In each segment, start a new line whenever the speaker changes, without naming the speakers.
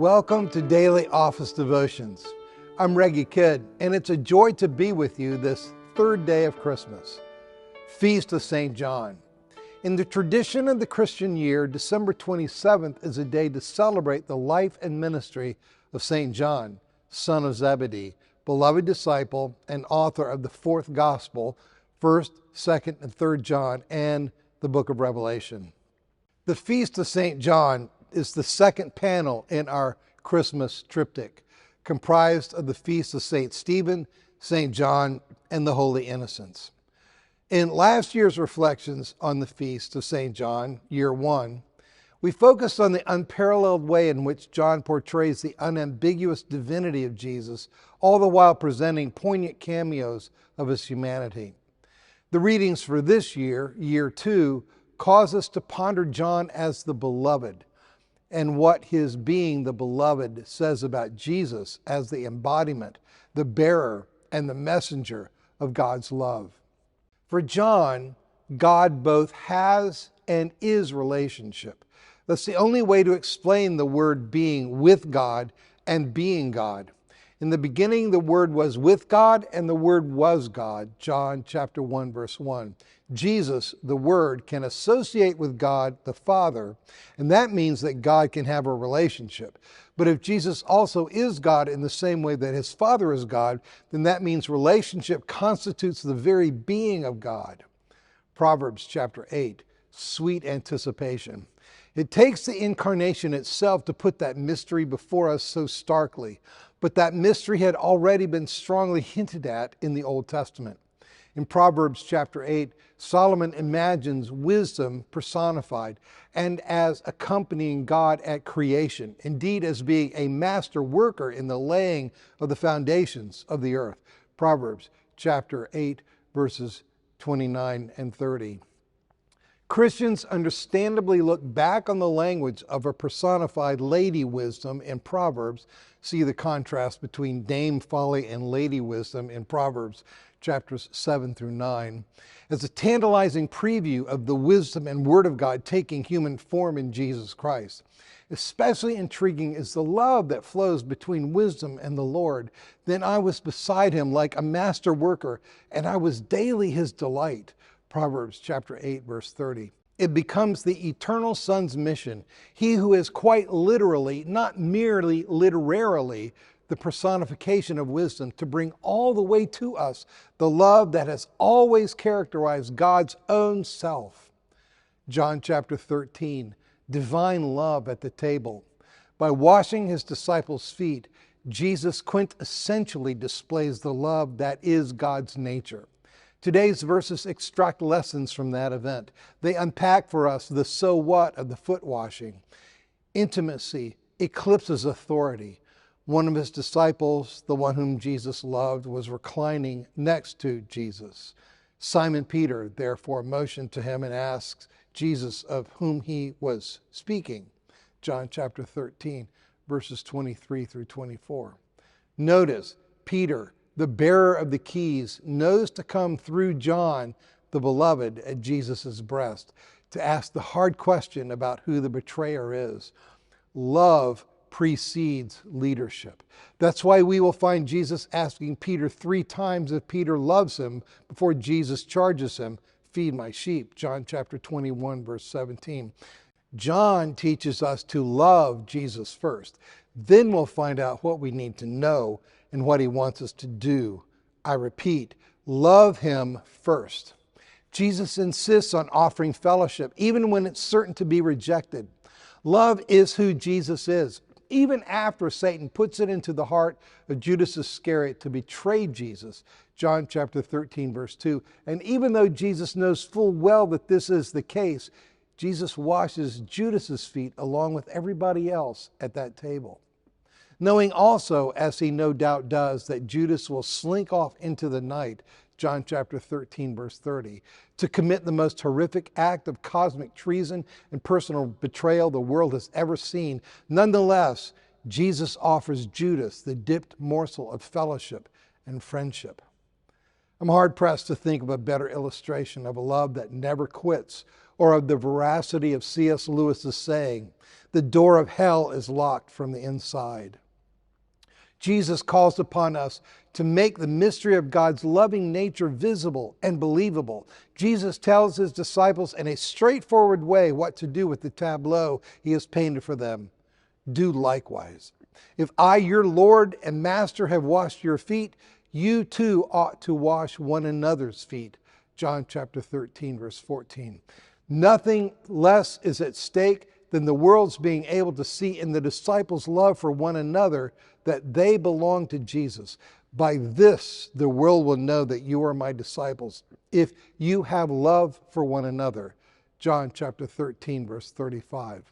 Welcome to Daily Office Devotions. I'm Reggie Kidd, and it's a joy to be with you this third day of Christmas, Feast of St. John. In the tradition of the Christian year, December 27th is a day to celebrate the life and ministry of St. John, son of Zebedee, beloved disciple and author of the fourth gospel, 1st, 2nd, and 3rd John, and the book of Revelation. The Feast of St. John is the second panel in our Christmas triptych, comprised of the feasts of St. Stephen, St. John, and the Holy Innocents. In last year's reflections on the Feast of St. John, year 1, we focused on the unparalleled way in which John portrays the unambiguous divinity of Jesus, all the while presenting poignant cameos of his humanity. The readings for this year, year 2, cause us to ponder John as the beloved, and what his being the beloved says about Jesus as the embodiment, the bearer, and the messenger of God's love. For John, God both has and is relationship. That's the only way to explain the word being with God and being God. In the beginning, the Word was with God, and the Word was God. John chapter 1, verse 1. Jesus, the Word, can associate with God the Father, and that means that God can have a relationship. But if Jesus also is God in the same way that his Father is God, then that means relationship constitutes the very being of God. Proverbs chapter 8, sweet anticipation. It takes the incarnation itself to put that mystery before us so starkly. But that mystery had already been strongly hinted at in the Old Testament. In Proverbs chapter 8, Solomon imagines wisdom personified and as accompanying God at creation, indeed as being a master worker in the laying of the foundations of the earth. Proverbs chapter 8, verses 29 and 30. Christians understandably look back on the language of a personified lady wisdom in Proverbs. See the contrast between Dame Folly and Lady Wisdom in Proverbs chapters 7 through 9, as a tantalizing preview of the wisdom and Word of God taking human form in Jesus Christ. Especially intriguing is the love that flows between wisdom and the Lord. Then I was beside him like a master worker, and I was daily his delight. Proverbs chapter 8, verse 30. It becomes the eternal Son's mission, he who is quite literally, not merely literarily, the personification of wisdom, to bring all the way to us the love that has always characterized God's own self. John chapter 13, divine love at the table. By washing his disciples' feet, Jesus quintessentially displays the love that is God's nature. Today's verses extract lessons from that event. They unpack for us the so what of the foot washing. Intimacy eclipses authority. One of his disciples, the one whom Jesus loved, was reclining next to Jesus. Simon Peter, therefore, motioned to him and asks Jesus of whom he was speaking. John chapter 13, verses 23 through 24. Notice, Peter, the bearer of the keys, knows to come through John, the beloved, at Jesus' breast, to ask the hard question about who the betrayer is. Love precedes leadership. That's why we will find Jesus asking Peter 3 times if Peter loves him before Jesus charges him, feed my sheep, John chapter 21, verse 17. John teaches us to love Jesus first. Then we'll find out what we need to know and what he wants us to do. I repeat, love him first. Jesus insists on offering fellowship, even when it's certain to be rejected. Love is who Jesus is, even after Satan puts it into the heart of Judas Iscariot to betray Jesus. John chapter 13, verse 2. And even though Jesus knows full well that this is the case, Jesus washes Judas's feet along with everybody else at that table. Knowing also, as he no doubt does, that Judas will slink off into the night, John chapter 13, verse 30, to commit the most horrific act of cosmic treason and personal betrayal the world has ever seen. Nonetheless, Jesus offers Judas the dipped morsel of fellowship and friendship. I'm hard-pressed to think of a better illustration of a love that never quits, or of the veracity of C.S. Lewis's saying, "The door of hell is locked from the inside." Jesus calls upon us to make the mystery of God's loving nature visible and believable. Jesus tells his disciples in a straightforward way what to do with the tableau he has painted for them. Do likewise. If I, your Lord and Master, have washed your feet, you too ought to wash one another's feet. John chapter 13, verse 14. Nothing less is at stake than the world's being able to see in the disciples' love for one another that they belong to Jesus. By this, the world will know that you are my disciples, if you have love for one another. John chapter 13, verse 35.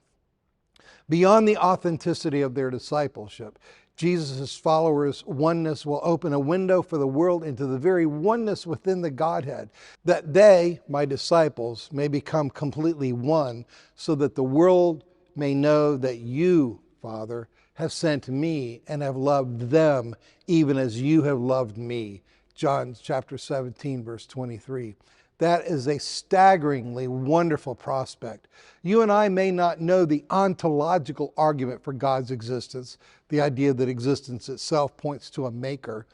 Beyond the authenticity of their discipleship, Jesus' followers' oneness will open a window for the world into the very oneness within the Godhead, that they, my disciples, may become completely one, so that the world may know that you, Father, have sent me and have loved them even as you have loved me. John chapter 17, verse 23. That is a staggeringly wonderful prospect. You and I may not know the ontological argument for God's existence, the idea that existence itself points to a maker,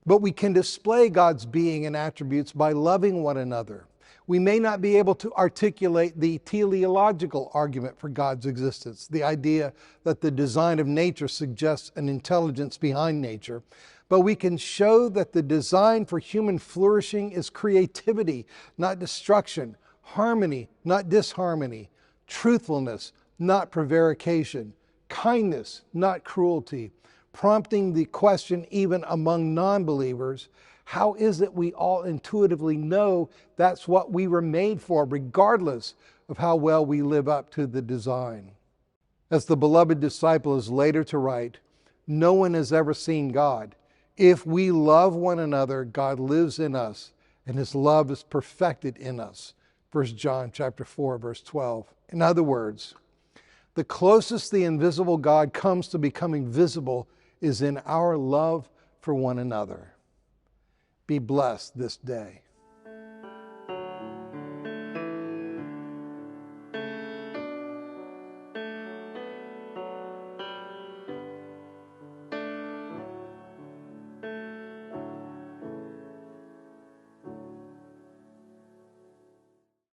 but we can display God's being and attributes by loving one another. We may not be able to articulate the teleological argument for God's existence, the idea that the design of nature suggests an intelligence behind nature, but we can show that the design for human flourishing is creativity, not destruction, harmony, not disharmony, truthfulness, not prevarication, kindness, not cruelty, prompting the question even among non-believers, how is it we all intuitively know that's what we were made for, regardless of how well we live up to the design? As the beloved disciple is later to write, no one has ever seen God. If we love one another, God lives in us, and his love is perfected in us. 1 John chapter 4, verse 12. In other words, the closest the invisible God comes to becoming visible is in our love for one another. Be blessed this day.